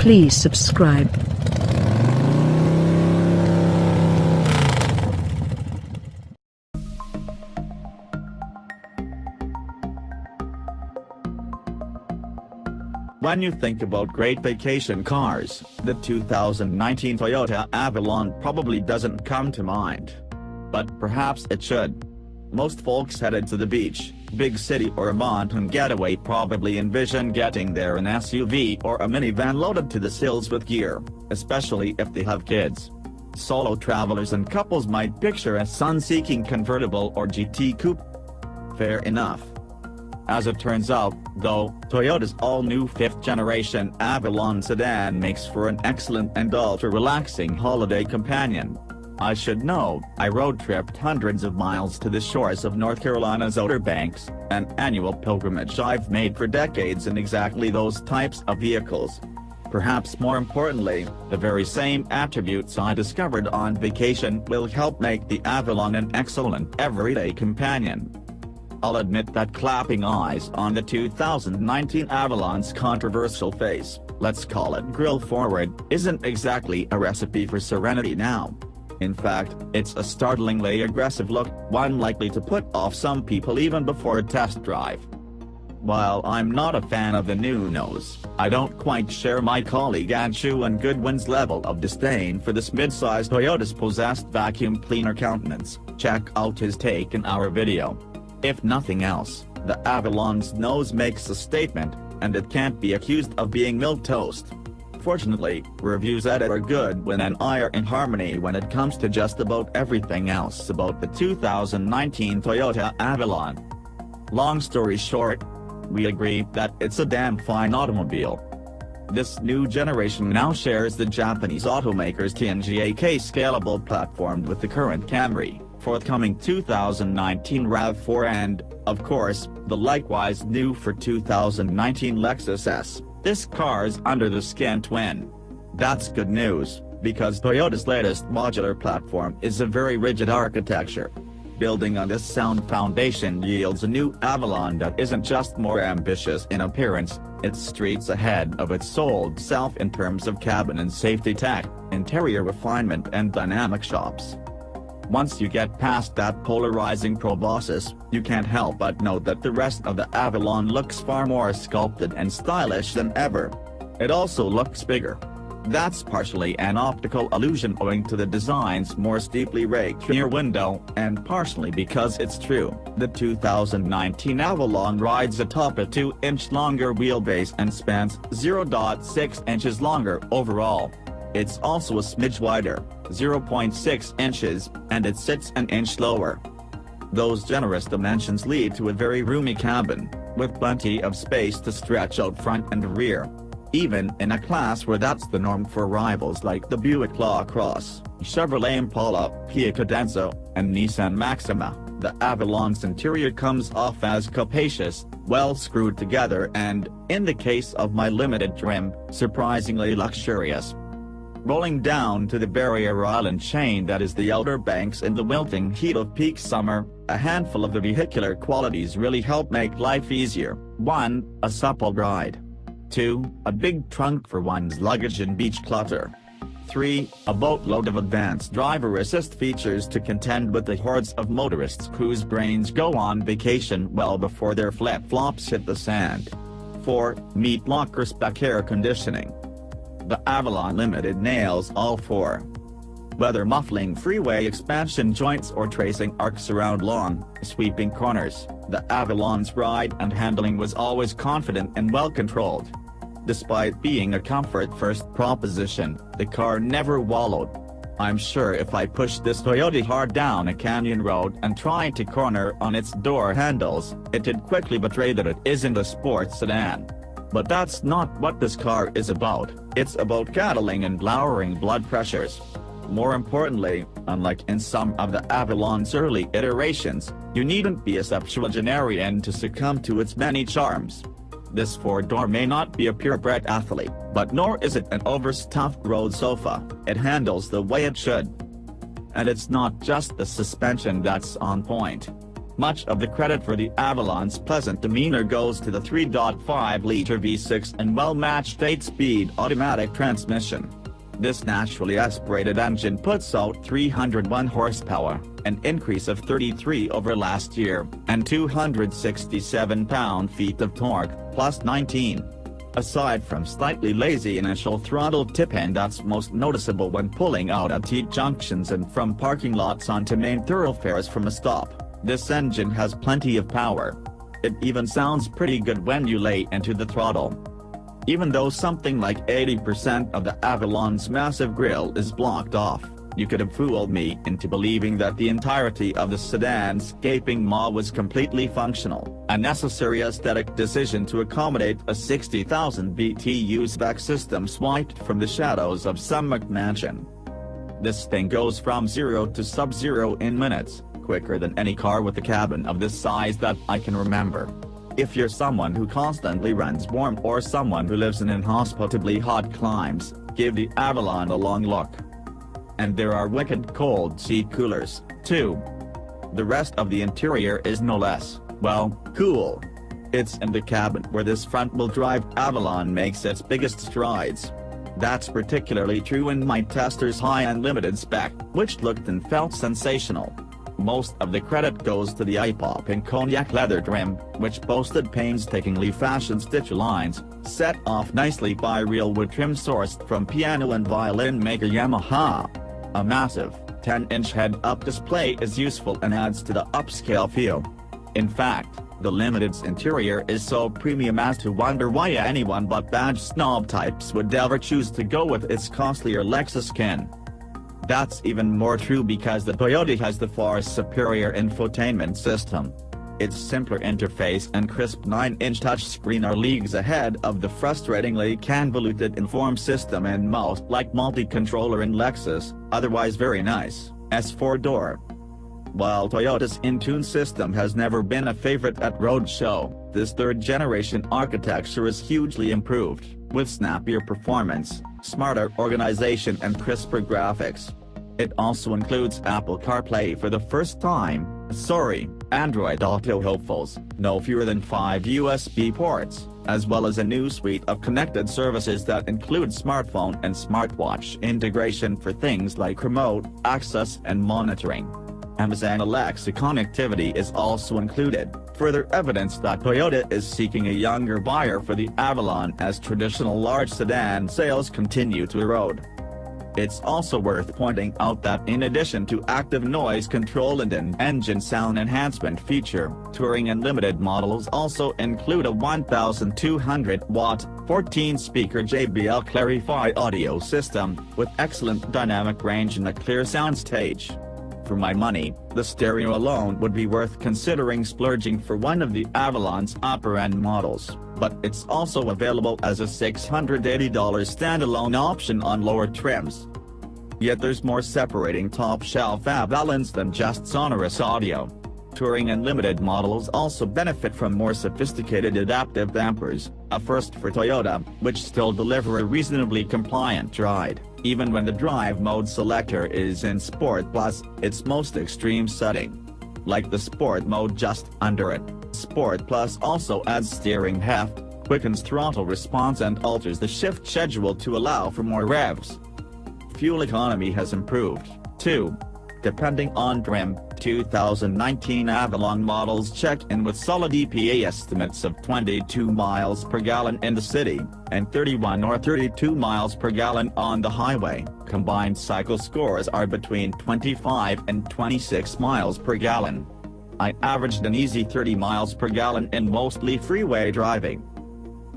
Please subscribe. When you think about great vacation cars, the 2019 Toyota Avalon probably doesn't come to mind. But perhaps it should. Most folks headed to the beach, big city or a mountain getaway probably envision getting there in an SUV or a minivan loaded to the sills with gear, especially if they have kids. Solo travelers and couples might picture a sun-seeking convertible or GT coupe. Fair enough. As it turns out, though, Toyota's all-new 5th-generation Avalon sedan makes for an excellent and ultra-relaxing holiday companion. I should know, I road-tripped hundreds of miles to the shores of North Carolina's Outer Banks, an annual pilgrimage I've made for decades in exactly those types of vehicles. Perhaps more importantly, the very same attributes I discovered on vacation will help make the Avalon an excellent everyday companion. I'll admit that clapping eyes on the 2019 Avalon's controversial face, let's call it grille-forward, isn't exactly a recipe for Serenity Now. In fact, it's a startlingly aggressive look, one likely to put off some people even before a test drive. While I'm not a fan of the new nose, I don't quite share my colleague Antuan Goodwin's level of disdain for this midsize Toyota's possessed vacuum cleaner countenance. Check out his take in our video. If nothing else, the Avalon's nose makes a statement, and it can't be accused of being milquetoast. Fortunately, reviews at it are Goodwin and I are in harmony when it comes to just about everything else about the 2019 Toyota Avalon. Long story short, we agree that it's a damn fine automobile. This new generation now shares the Japanese automaker's TNGA-K scalable platform with the current Camry, forthcoming 2019 RAV4 and, of course, the likewise new for 2019 Lexus ES. This car's under the skin twin. That's good news, because Toyota's latest modular platform is a very rigid architecture. Building on this sound foundation yields a new Avalon that isn't just more ambitious in appearance, it's streets ahead of its old self in terms of cabin and safety tech, interior refinement and dynamic shops. Once you get past that polarizing proboscis, you can't help but note that the rest of the Avalon looks far more sculpted and stylish than ever. It also looks bigger. That's partially an optical illusion owing to the design's more steeply raked rear window, and partially because it's true. The 2019 Avalon rides atop a 2-inch longer wheelbase and spans 0.6 inches longer overall. It's also a smidge wider, 0.6 inches, and it sits an inch lower. Those generous dimensions lead to a very roomy cabin, with plenty of space to stretch out front and rear. Even in a class where that's the norm for rivals like the Buick LaCrosse, Chevrolet Impala, Kia Cadenza, and Nissan Maxima, the Avalon's interior comes off as capacious, well screwed together and, in the case of my limited trim, surprisingly luxurious. Rolling down to the barrier island chain that is the Outer Banks in the wilting heat of peak summer, a handful of the vehicular qualities really help make life easier. 1. A supple ride. 2. A big trunk for one's luggage and beach clutter. 3. A boatload of advanced driver assist features to contend with the hordes of motorists whose brains go on vacation well before their flip-flops hit the sand. 4. Meat locker spec air conditioning. The Avalon Limited nails all 4. Whether muffling freeway expansion joints or tracing arcs around long, sweeping corners, the Avalon's ride and handling was always confident and well controlled. Despite being a comfort-first proposition, the car never wallowed. I'm sure if I pushed this Toyota hard down a canyon road and tried to corner on its door handles, it'd quickly betray that it isn't a sports sedan. But that's not what this car is about. It's about battling and lowering blood pressures. More importantly, unlike in some of the Avalon's early iterations, you needn't be a septuagenarian to succumb to its many charms. This four-door may not be a purebred athlete, but nor is it an overstuffed road sofa. It handles the way it should. And it's not just the suspension that's on point. Much of the credit for the Avalon's pleasant demeanor goes to the 3.5-liter V6 and well-matched 8-speed automatic transmission. This naturally aspirated engine puts out 301 horsepower, an increase of 33 over last year, and 267 pound-feet of torque, plus 19. Aside from slightly lazy initial throttle tip-in that's most noticeable when pulling out at T-junctions and from parking lots onto main thoroughfares from a stop, this engine has plenty of power. It even sounds pretty good when you lay into the throttle. Even though something like 80% of the Avalon's massive grille is blocked off, you could have fooled me into believing that the entirety of the sedan's gaping maw was completely functional, a necessary aesthetic decision to accommodate a 60,000 BTU spec system swiped from the shadows of some McMansion. This thing goes from 0 to sub-zero in minutes, quicker than any car with a cabin of this size that I can remember. If you're someone who constantly runs warm or someone who lives in inhospitably hot climes, give the Avalon a long look. And there are wicked cold seat coolers, too. The rest of the interior is no less, well, cool. It's in the cabin where this front-wheel drive Avalon makes its biggest strides. That's particularly true in my tester's high-end limited spec, which looked and felt sensational. Most of the credit goes to the eye-popping cognac leather trim, which boasted painstakingly fashioned stitch lines, set off nicely by real wood trim sourced from piano and violin maker Yamaha. A massive, 10-inch head-up display is useful and adds to the upscale feel. In fact, the Limited's interior is so premium as to wonder why anyone but badge snob types would ever choose to go with its costlier Lexus kin. That's even more true because the Toyota has the far superior infotainment system. Its simpler interface and crisp 9-inch touchscreen are leagues ahead of the frustratingly convoluted Inform system and mouse-like multi-controller in Lexus, otherwise very nice, S4-door. While Toyota's Intune system has never been a favorite at roadshow, this third-generation architecture is hugely improved, with snappier performance, smarter organization and crisper graphics. It also includes Apple CarPlay for the first time, Android Auto hopefuls, no fewer than 5 USB ports, as well as a new suite of connected services that include smartphone and smartwatch integration for things like remote access and monitoring. Amazon Alexa connectivity is also included, further evidence that Toyota is seeking a younger buyer for the Avalon as traditional large sedan sales continue to erode. It's also worth pointing out that in addition to active noise control and an engine sound enhancement feature, Touring and Limited models also include a 1,200-watt, 14-speaker JBL Clarify audio system, with excellent dynamic range and a clear soundstage. For my money, the stereo alone would be worth considering splurging for one of the Avalon's upper-end models, but it's also available as a $680 standalone option on lower trims. Yet there's more separating top-shelf Avalons than just sonorous audio. Touring and Limited models also benefit from more sophisticated adaptive dampers, a first for Toyota, which still deliver a reasonably compliant ride, even when the drive mode selector is in Sport Plus, its most extreme setting. Like the Sport mode just under it, Sport Plus also adds steering heft, quickens throttle response and alters the shift schedule to allow for more revs. Fuel economy has improved, too. Depending on trim, 2019 Avalon models check in with solid EPA estimates of 22 miles per gallon in the city, and 31 or 32 miles per gallon on the highway. Combined cycle scores are between 25 and 26 miles per gallon. I averaged an easy 30 miles per gallon in mostly freeway driving.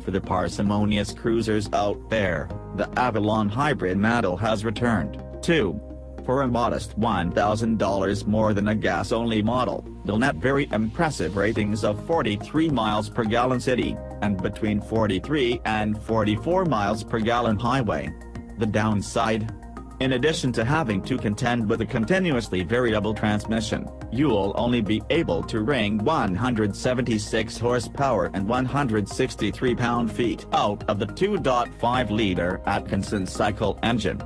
For the parsimonious cruisers out there, the Avalon hybrid model has returned, too. For a modest $1,000 more than a gas-only model, they'll net very impressive ratings of 43 miles per gallon city, and between 43 and 44 miles per gallon highway. The downside? In addition to having to contend with a continuously variable transmission, you'll only be able to wring 176 horsepower and 163 pound-feet out of the 2.5-liter Atkinson cycle engine.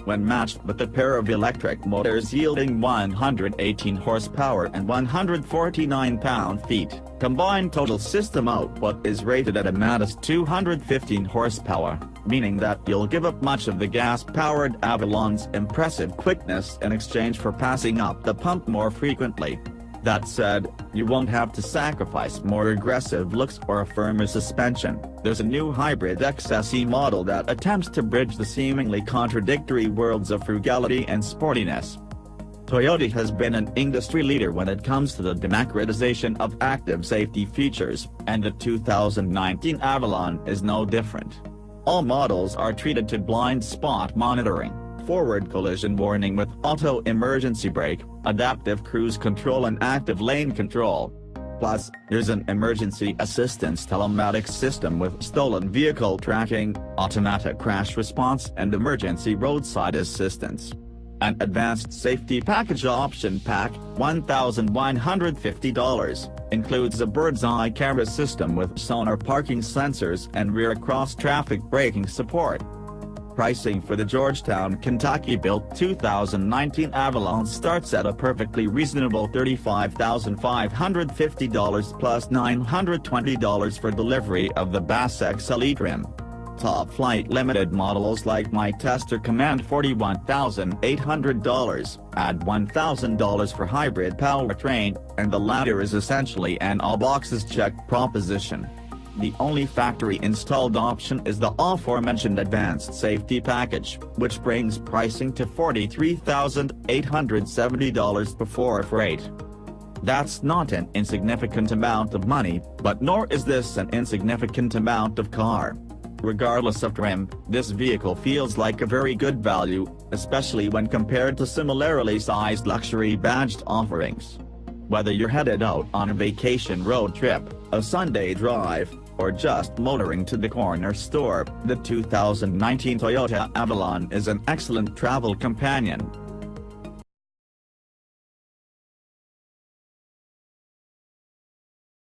when matched with a pair of electric motors yielding 118 horsepower and 149 pound-feet. Combined total system output is rated at a modest 215 horsepower, meaning that you'll give up much of the gas-powered Avalon's impressive quickness in exchange for passing up the pump more frequently. That said, you won't have to sacrifice more aggressive looks or a firmer suspension. There's a new hybrid XSE model that attempts to bridge the seemingly contradictory worlds of frugality and sportiness. Toyota has been an industry leader when it comes to the democratization of active safety features, and the 2019 Avalon is no different. All models are treated to blind spot monitoring, forward collision warning with auto emergency brake, adaptive cruise control and active lane control. Plus, there's an emergency assistance telematics system with stolen vehicle tracking, automatic crash response and emergency roadside assistance. An advanced safety package option pack, $1,150, includes a bird's-eye camera system with sonar parking sensors and rear cross-traffic braking support. Pricing for the Georgetown, Kentucky-built 2019 Avalon starts at a perfectly reasonable $35,550 plus $920 for delivery of the Bass XLE trim. Top-flight limited models like My Tester command $41,800, add $1,000 for hybrid powertrain, and the latter is essentially an all-boxes-checked proposition. The only factory-installed option is the aforementioned advanced safety package, which brings pricing to $43,870 before freight. That's not an insignificant amount of money, but nor is this an insignificant amount of car. Regardless of trim, this vehicle feels like a very good value, especially when compared to similarly sized luxury badged offerings. Whether you're headed out on a vacation road trip, a Sunday drive, or just motoring to the corner store, the 2019 Toyota Avalon is an excellent travel companion.